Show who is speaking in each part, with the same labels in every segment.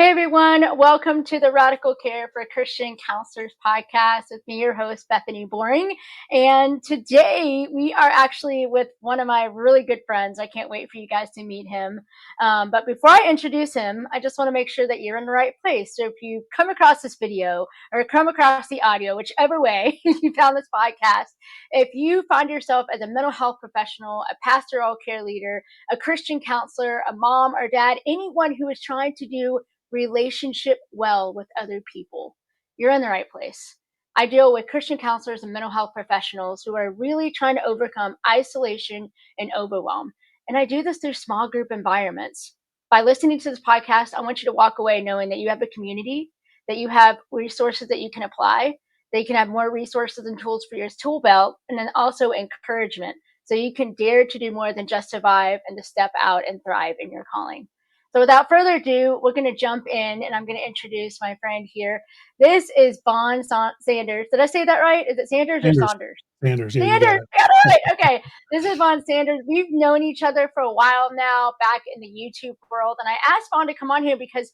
Speaker 1: Hey everyone, welcome to the Radical Care for Christian Counselors podcast with me, your host, Bethany Boring. And today we are actually with one of my really good friends. I can't wait for you guys to meet him. But before I introduce him, I just want to make sure that you're in the right place. So if you come across this video or come across the audio, whichever way you found this podcast, if you find yourself as a mental health professional, a pastoral care leader, a Christian counselor, a mom or dad, anyone who is trying to do relationship well with other people, you're in the right place. I deal with Christian counselors and mental health professionals who are really trying to overcome isolation and overwhelm. And I do this through small group environments. By listening to this podcast, I want you to walk away knowing that you have a community, that you have resources that you can apply, that you can have more resources and tools for your tool belt, and then also encouragement. So you can dare to do more than just survive and to step out and thrive in your calling. So without further ado, we're going to jump in and I'm going to introduce my friend here. This is Vaughn Sanders. Did I say that right? Is it Sanders or
Speaker 2: Sanders.
Speaker 1: Saunders?
Speaker 2: Sanders. Yeah, you got
Speaker 1: Sanders,
Speaker 2: it.
Speaker 1: got it right. Okay, this is Vaughn Sanders. We've known each other for a while now back in the YouTube world. And I asked Vaughn to come on here because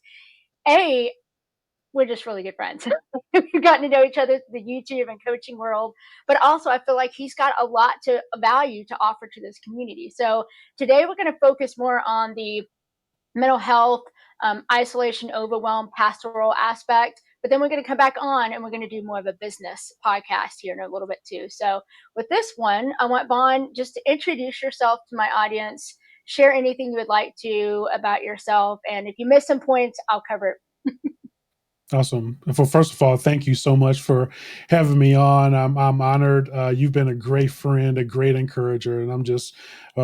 Speaker 1: A, we're just really good friends. We've gotten to know each other through the YouTube and coaching world, but also I feel like he's got a lot to value to offer to this community. So today we're going to focus more on the mental health, isolation, overwhelm, pastoral aspect. But then we're going to come back on and we're going to do more of a business podcast here in a little bit too. So with this one, I want Vaughn just to introduce yourself to my audience, share anything you would like to about yourself. And if you miss some points, I'll cover it.
Speaker 2: Awesome. For first of all, thank you so much for having me on. I'm honored. You've been a great friend, a great encourager, and I'm just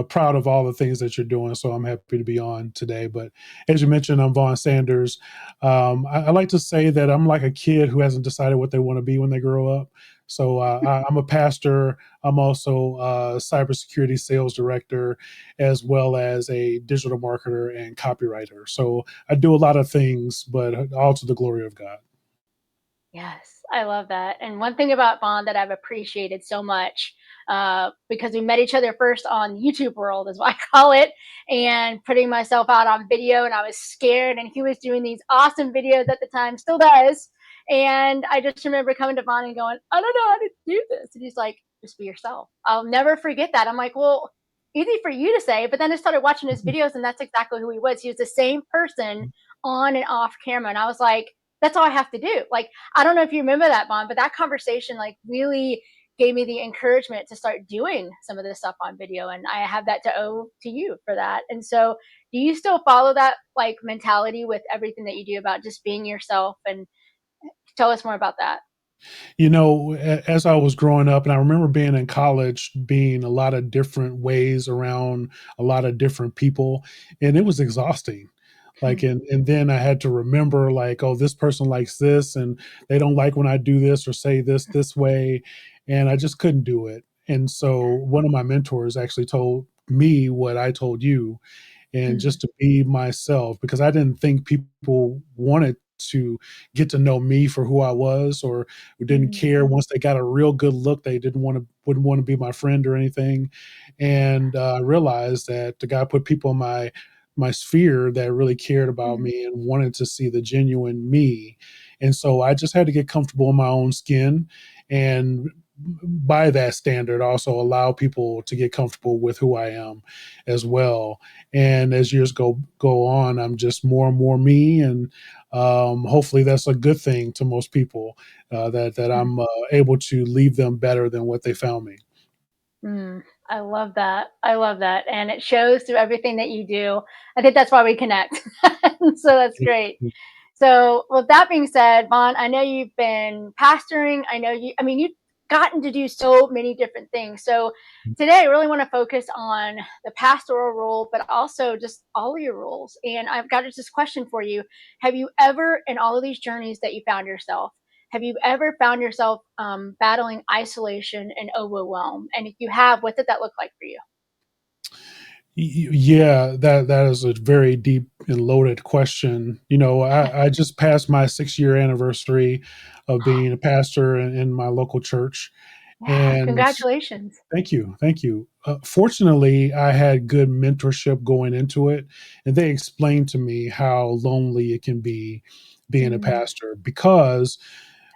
Speaker 2: proud of all the things that you're doing. So I'm happy to be on today. But as you mentioned, I'm Vaughn Sanders. I like to say that I'm like a kid who hasn't decided what they want to be when they grow up. So I'm a pastor. I'm also a cybersecurity sales director, as well as a digital marketer and copywriter. So I do a lot of things, but all to the glory of God.
Speaker 1: Yes, I love that. And one thing about Vaughn that I've appreciated so much, because we met each other first on YouTube world, is what I call it, and putting myself out on video, and I was scared, and he was doing these awesome videos at the time, still does. And I just remember coming to Vaughn and going, I don't know how to do this. And he's like, just be yourself. I'll never forget that. I'm like, well, easy for you to say. But then I started watching his videos, and that's exactly who he was. He was the same person on and off camera. And I was like, that's all I have to do. Like, I don't know if you remember that, Bond, but that conversation like really gave me the encouragement to start doing some of this stuff on video. And I have that to owe to you for that. And so do you still follow that like mentality with everything that you do about just being yourself? And tell us more about that.
Speaker 2: As I was growing up, and I remember being in college, being a lot of different ways around a lot of different people, and it was exhausting. And then I had to remember, like, oh, this person likes this, and they don't like when I do this or say this way, and I just couldn't do it. And so one of my mentors actually told me what I told you, and just to be myself, because I didn't think people wanted to get to know me for who I was, or didn't care. Once they got a real good look, they wouldn't want to be my friend or anything. And I realized that the God put people in my sphere that really cared about me and wanted to see the genuine me. And so I just had to get comfortable in my own skin, and by that standard also allow people to get comfortable with who I am as well. And as years go on, I'm just more and more me, and hopefully that's a good thing to most people, that I'm able to leave them better than what they found me.
Speaker 1: I love that. I love that. And it shows through everything that you do. I think that's why we connect. So that's great. So, with that being said, Vaughn, I know you've been pastoring. I mean, you've gotten to do so many different things. So, today I really want to focus on the pastoral role, but also just all of your roles. And I've got this question for you. Have you ever, in all of these journeys that you found yourself, have you ever found yourself battling isolation and overwhelm? And if you have, what did that look like for you?
Speaker 2: Yeah, that is a very deep and loaded question. I just passed my 6-year anniversary of being a pastor in my local church,
Speaker 1: Yeah,
Speaker 2: And
Speaker 1: congratulations.
Speaker 2: thank you, thank you. Fortunately, I had good mentorship going into it, and they explained to me how lonely it can be being a
Speaker 1: Mm,
Speaker 2: pastor because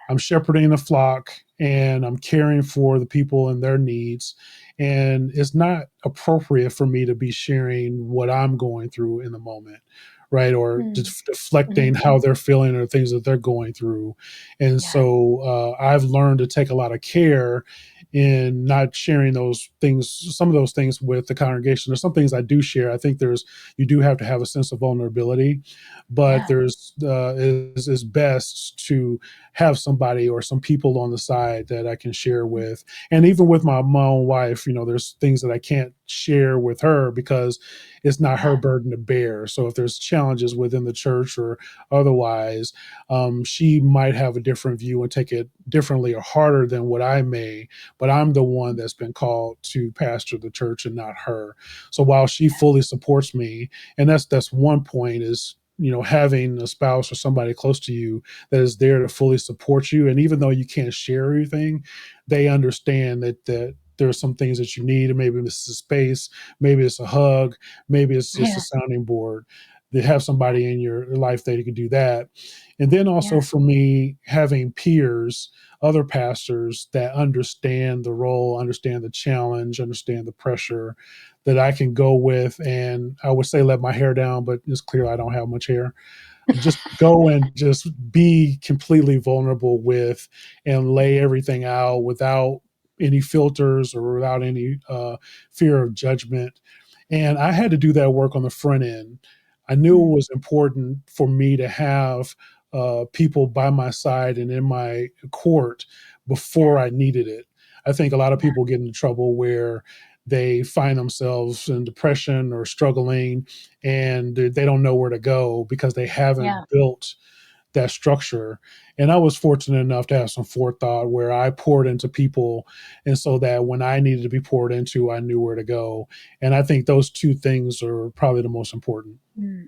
Speaker 2: I'm shepherding a flock and I'm caring for the people and their needs. And it's not appropriate for me to be sharing what I'm going through in the moment, right? Or
Speaker 1: mm,
Speaker 2: deflecting
Speaker 1: mhm.
Speaker 2: how they're feeling or things that they're going through. And
Speaker 1: Yeah,
Speaker 2: so I've learned to take a lot of care in not sharing those things, some of those things with the congregation. There's some things I do share. I think you do have to have a sense of vulnerability, but
Speaker 1: yeah,
Speaker 2: there's is best to have somebody or some people on the side that I can share
Speaker 1: mm,
Speaker 2: with. And even with my own wife, there's things that I can't share with her because it's not her
Speaker 1: yeah,
Speaker 2: burden to bear. So if there's challenges within the church or otherwise, she might have a different view and take it differently or harder than what I may. But I'm the one that's been called to pastor the church and not her. So while she fully supports me, and that's one point is having a spouse or somebody close to you that is there to fully support you. And even though you can't share everything, they understand that there are some things that you need, and maybe it's a space, maybe it's a hug, maybe it's just a
Speaker 1: yeah,
Speaker 2: sounding board. They have somebody in your life that you can do that. And then also
Speaker 1: yeah,
Speaker 2: for me, having peers, other pastors that understand the role, understand the challenge, understand the pressure that I can go with. And I would say let my hair down, but it's clear I don't have much hair. Just go and just be completely vulnerable with and lay everything out without any filters or without any fear of judgment. And I had to do that work on the front end. I knew
Speaker 1: mm,
Speaker 2: it was important for me to have people by my side and in my court before
Speaker 1: yeah,
Speaker 2: I needed it. I think a lot of
Speaker 1: yeah,
Speaker 2: people get into trouble where they find themselves in depression or struggling and they don't know where to go because they
Speaker 1: yeah.
Speaker 2: haven't built that structure. And I was fortunate enough to have some forethought where I poured into people. And so that when I needed to be poured into, I knew where to go. And I think those two things are probably the most important.
Speaker 1: Mm.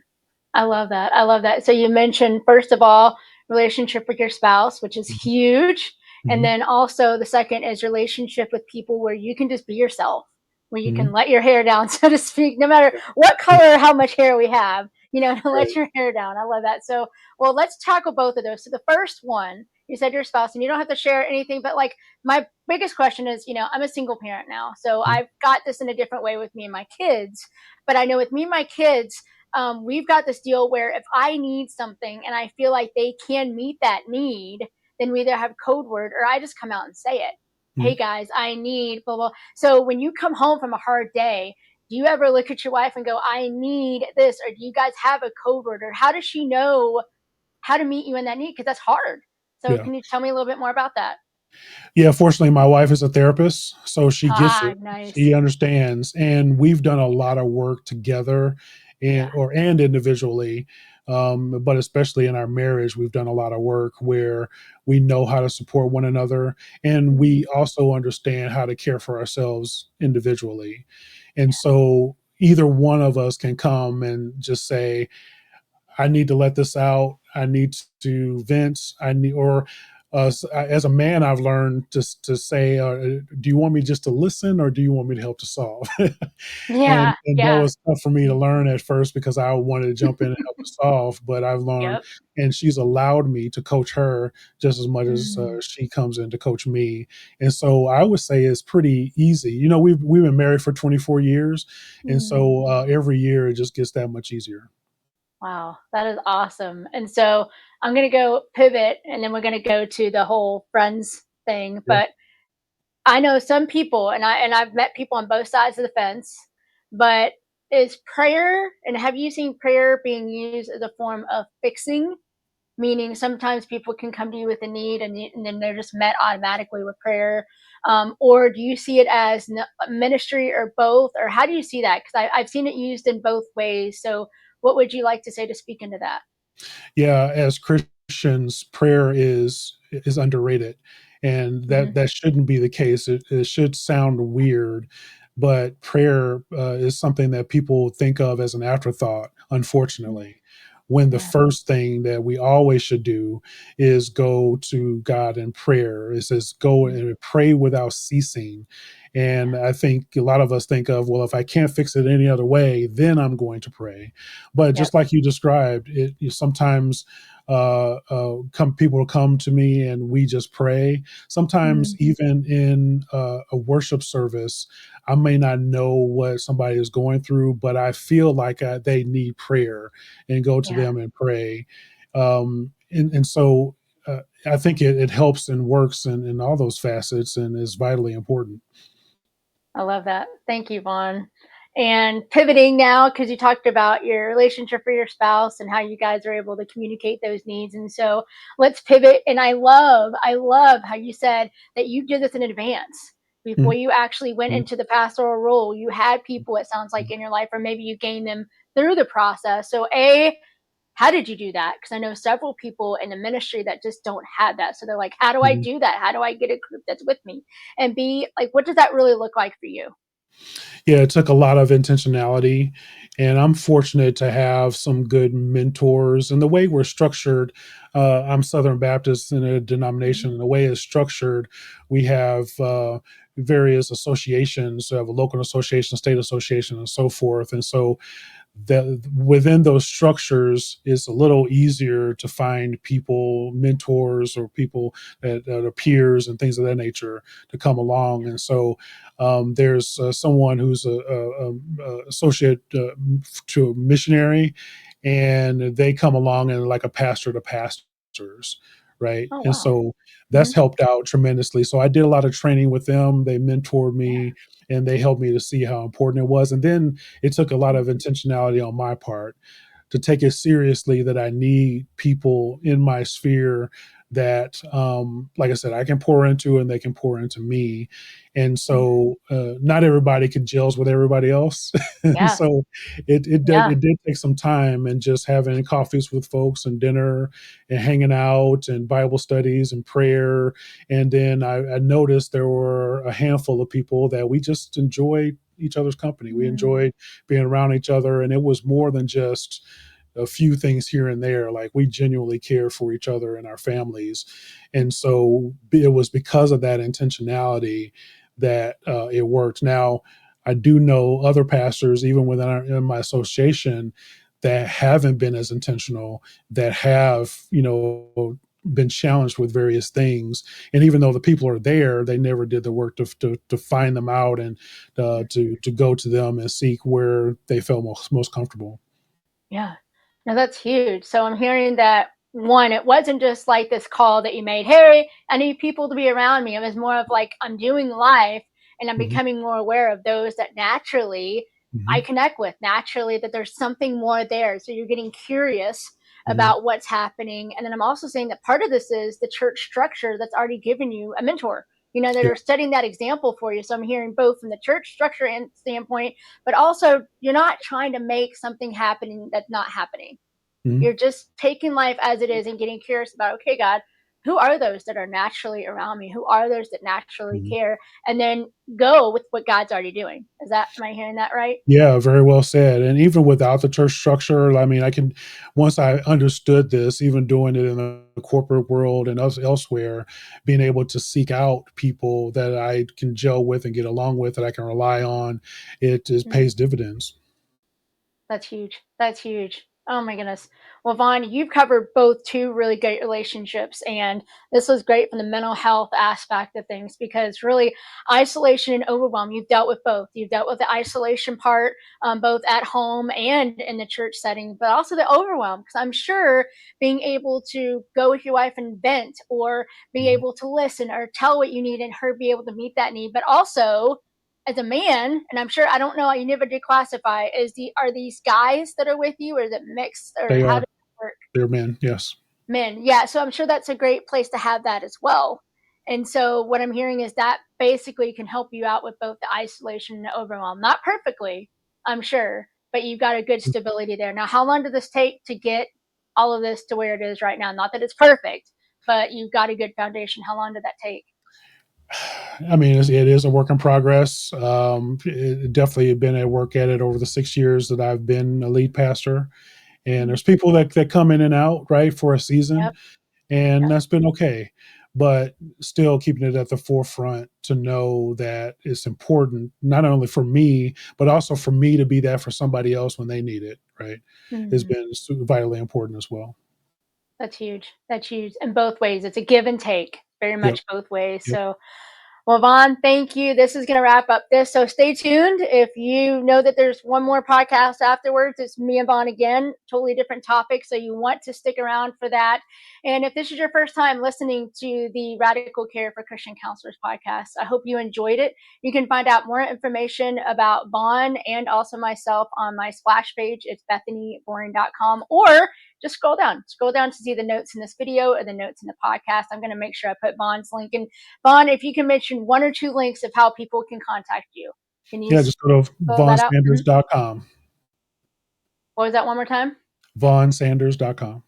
Speaker 1: I love that. I love that. So you mentioned first of all, relationship with your spouse, which is
Speaker 2: Mhm.
Speaker 1: huge. And
Speaker 2: Mhm.
Speaker 1: then also the second is relationship with people where you can just be yourself, where you can
Speaker 2: Mhm.
Speaker 1: let your hair down, so to speak, no matter what
Speaker 2: Yeah,
Speaker 1: color or how much hair we have, to let
Speaker 2: right.
Speaker 1: your hair down. I love that. So, well, let's tackle both of those. So the first one, you said your spouse, and you don't have to share anything, but like my biggest question is, I'm a single parent now. So
Speaker 2: Mhm.
Speaker 1: I've got this in a different way with me and my kids. But I know with me and my kids, we've got this deal where if I need something and I feel like they can meet that need, then we either have code word or I just come out and say it. Hey
Speaker 2: Mhm.
Speaker 1: guys, I need blah blah. So when you come home from a hard day, do you ever look at your wife and go, I need this? Or do you guys have a code word? Or how does she know how to meet you in that need? Because that's hard. So
Speaker 2: Yeah.
Speaker 1: can you tell me a little bit more about that?
Speaker 2: Yeah, fortunately, my wife is a therapist, so she gets
Speaker 1: Ah,
Speaker 2: it.
Speaker 1: nice.
Speaker 2: She understands, and we've done a lot of work together,
Speaker 1: Yeah.
Speaker 2: and individually, but especially in our marriage, we've done a lot of work where we know how to support one another, and
Speaker 1: Mhm.
Speaker 2: we also understand how to care for ourselves individually. And so, either one of us can come and just say, I need to let this out. I need to vent. I need, or as a man, I've learned to say, do you want me just to listen, or do you want me to help to solve? and
Speaker 1: Yeah.
Speaker 2: and that
Speaker 1: Yeah.
Speaker 2: was tough for me to
Speaker 1: Mm.
Speaker 2: learn at first because I wanted to jump in and help to solve. But I've learned,
Speaker 1: Yep.
Speaker 2: and she's allowed me to coach her just as much as
Speaker 1: Mm.
Speaker 2: she comes in to coach me. And so I would say it's pretty easy. We've been married for 24 years, and
Speaker 1: Mm.
Speaker 2: so every year it just gets that much easier.
Speaker 1: Wow, that is awesome. And so I'm going to go pivot and then we're going to go to the whole friends thing,
Speaker 2: Yeah.
Speaker 1: but I know some people and I've met people on both sides of the fence, but is prayer and have you seen prayer being used as a form of fixing? Meaning sometimes people can come to you with a need and then they're just met automatically with prayer. Or do you see it as ministry or both? Or how do you see that? Because I've seen it used in both ways. So what would you like to say to speak into that?
Speaker 2: Yeah, as Christians, prayer is underrated, and
Speaker 1: Hmm.
Speaker 2: that shouldn't be the case. It should sound weird, but prayer is something that people think of as an afterthought,
Speaker 1: Hmm.
Speaker 2: unfortunately. when the
Speaker 1: Yeah.
Speaker 2: first thing that we always should do is go to God in prayer. It says, go
Speaker 1: Mm.
Speaker 2: and pray without ceasing. And I think a lot of us think of, well, if I can't fix it any other way, then I'm going to pray. But
Speaker 1: Yep.
Speaker 2: just like you described, sometimes come people come to me and we just pray. Sometimes
Speaker 1: Mhm.
Speaker 2: even in a worship service, I may not know what somebody is going through, but I feel like they need prayer, and go to
Speaker 1: Yeah.
Speaker 2: them and pray. And so I think it helps and works in all those facets and is vitally important.
Speaker 1: I love that. Thank you, Vaughn. And pivoting now, because you talked about your relationship for your spouse and how you guys are able to communicate those needs. And so let's pivot. And I love how you said that you did this in advance. Before
Speaker 2: Mhm,
Speaker 1: you actually went
Speaker 2: mhm,
Speaker 1: into the pastoral role, you had people, it sounds like, in your life, or maybe you gained them through the process. So, how did you do that? Because I know several people in the ministry that just don't have that. So they're like, how do I
Speaker 2: mhm.
Speaker 1: do that? How do I get a group that's with me? And B, like, what does that really look like for you?
Speaker 2: Yeah, it took a lot of intentionality, and I'm fortunate to have some good mentors. And the way we're structured, I'm Southern Baptist in a
Speaker 1: Mhm.
Speaker 2: denomination, and the way it's structured, we have various associations. So we have a local association, state association, and so forth. And so that within those structures, it's a little easier to find people, mentors, or people that are peers and things of that nature to come along. And so there's someone who's a associate to a missionary, and they come along and like a pastor to pastors, right?
Speaker 1: Oh,
Speaker 2: And
Speaker 1: wow.
Speaker 2: so that's
Speaker 1: Mhm.
Speaker 2: helped out tremendously. So I did a lot of training with them. They mentored
Speaker 1: Yeah.
Speaker 2: me, and they helped me to see how important it was. And then it took a lot
Speaker 1: Mhm.
Speaker 2: of intentionality on my part to take it seriously that I need people in my sphere that, like I said, I can pour into and they can pour into me. And
Speaker 1: Yeah.
Speaker 2: so not everybody can gels with everybody else. And
Speaker 1: Yeah.
Speaker 2: so
Speaker 1: Yeah.
Speaker 2: it did take some time, and just having coffees with folks and dinner and hanging out and Bible studies and prayer. And then I noticed there were a handful of people that we just enjoyed each other's company. We
Speaker 1: Mm.
Speaker 2: enjoyed being around each other, and it was more than just a few things here and there. Like, we genuinely care for each other and our families. And so it was because of that intentionality that it worked. Now, I do know other pastors, even within in my association, that haven't been as intentional, that have, been challenged with various things. And even though the people are there, they never did the work to find them out, and to go to them and seek where they felt most comfortable.
Speaker 1: Yeah. No, that's huge. So I'm hearing that one, it wasn't just like this call that you made, hey, I need people to be around me. It was more of like, I'm doing life and I'm
Speaker 2: Mhm,
Speaker 1: becoming more aware of those that naturally I
Speaker 2: mhm,
Speaker 1: connect with, naturally, that there's something more there. So you're getting curious
Speaker 2: mhm.
Speaker 1: about what's happening. And then I'm also saying that part of this is the church structure that's already given you a mentor, that
Speaker 2: Yeah.
Speaker 1: are setting that example for you. So I'm hearing both from the church structure and standpoint, but also you're not trying to make something happening that's not happening.
Speaker 2: Mhm,
Speaker 1: You're just taking life as it is and getting curious about, okay, God, who are those that are naturally around me? Who are those that naturally
Speaker 2: mhm.
Speaker 1: care? And then go with what God's already doing. Am I hearing that right?
Speaker 2: Yeah, very well said. And even without the church structure, I mean, I can once I understood this, even doing it in the corporate world and elsewhere, being able to seek out people that I can gel with and get along with, that I can rely on, it is
Speaker 1: Mm.
Speaker 2: pays dividends.
Speaker 1: That's huge. That's huge. Oh my goodness. Well, Vaughn, you've covered both two really great relationships, and this was great from the mental health aspect of things because really, isolation and overwhelm, you've dealt with both. You've dealt with the isolation part, both at home and in the church setting, but also the overwhelm. Because I'm sure being able to go with your wife and vent, or be
Speaker 2: Mhm.
Speaker 1: able to listen or tell what you need, and her be able to meet that need, but also as a man, and I'm sure I don't know, you never did classify, are these guys that are with you, or is it mixed, or
Speaker 2: They
Speaker 1: how
Speaker 2: are
Speaker 1: does it work?
Speaker 2: they're men, yes.
Speaker 1: Men, yeah. So I'm sure that's a great place to have that as well. And so what I'm hearing is that basically can help you out with both the isolation and the overwhelm. Not perfectly, I'm sure, but you've got a good stability there. Now, how long did this take to get all of this to where it is right now? Not that it's perfect, but you've got a good foundation. How long did that take?
Speaker 2: I mean, it is a work in progress. It definitely been a work at it over the 6 years that I've been a lead pastor. And there's people that come in and out, right, for a season,
Speaker 1: Yep.
Speaker 2: and
Speaker 1: Yep.
Speaker 2: that's been okay. But still keeping it at the forefront to know that it's important, not only for me, but also for me to be that for somebody else when they need it, right? Has
Speaker 1: Mhm.
Speaker 2: been vitally important as well.
Speaker 1: That's huge. That's huge in both ways. It's a give and take, very
Speaker 2: Yep.
Speaker 1: much both ways.
Speaker 2: Yep.
Speaker 1: So, well, Vaughn, thank you. This is going to wrap up this. So stay tuned. If you know that there's one more podcast afterwards, it's me and Vaughn again, totally different topic. So you want to stick around for that. And if this is your first time listening to the Radical Care for Christian Counselors podcast, I hope you enjoyed it. You can find out more information about Vaughn and also myself on my splash page. It's bethanyboring.com, or just scroll down to see the notes in this video or the notes in the podcast. I'm going to make sure I put Vaughn's link in. Vaughn, if you can mention one or two links of how people can contact you. Can you
Speaker 2: Yeah, just go to
Speaker 1: spell that out? Mhm.
Speaker 2: vaughnsanders.com.
Speaker 1: What was that one more time?
Speaker 2: vaughnsanders.com.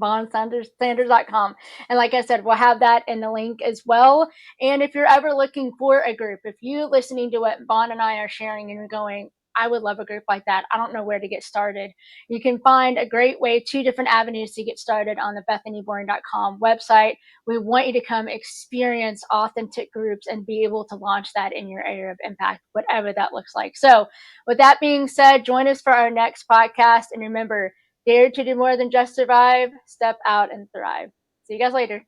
Speaker 1: Snders.com. And like I said, we'll have that in the link as well. And if you're ever looking for a group, if you're listening to what Vaughn and I are sharing and you're going, I would love a group like that, I don't know where to get started, you can find a great way, two different avenues to get started on the bethanyboring.com website. We want you to come experience authentic groups and be able to launch that in your area of impact, whatever that looks like. So, with that being said, join us for our next podcast. And remember, dare to do more than just survive. Step out and thrive. See you guys later.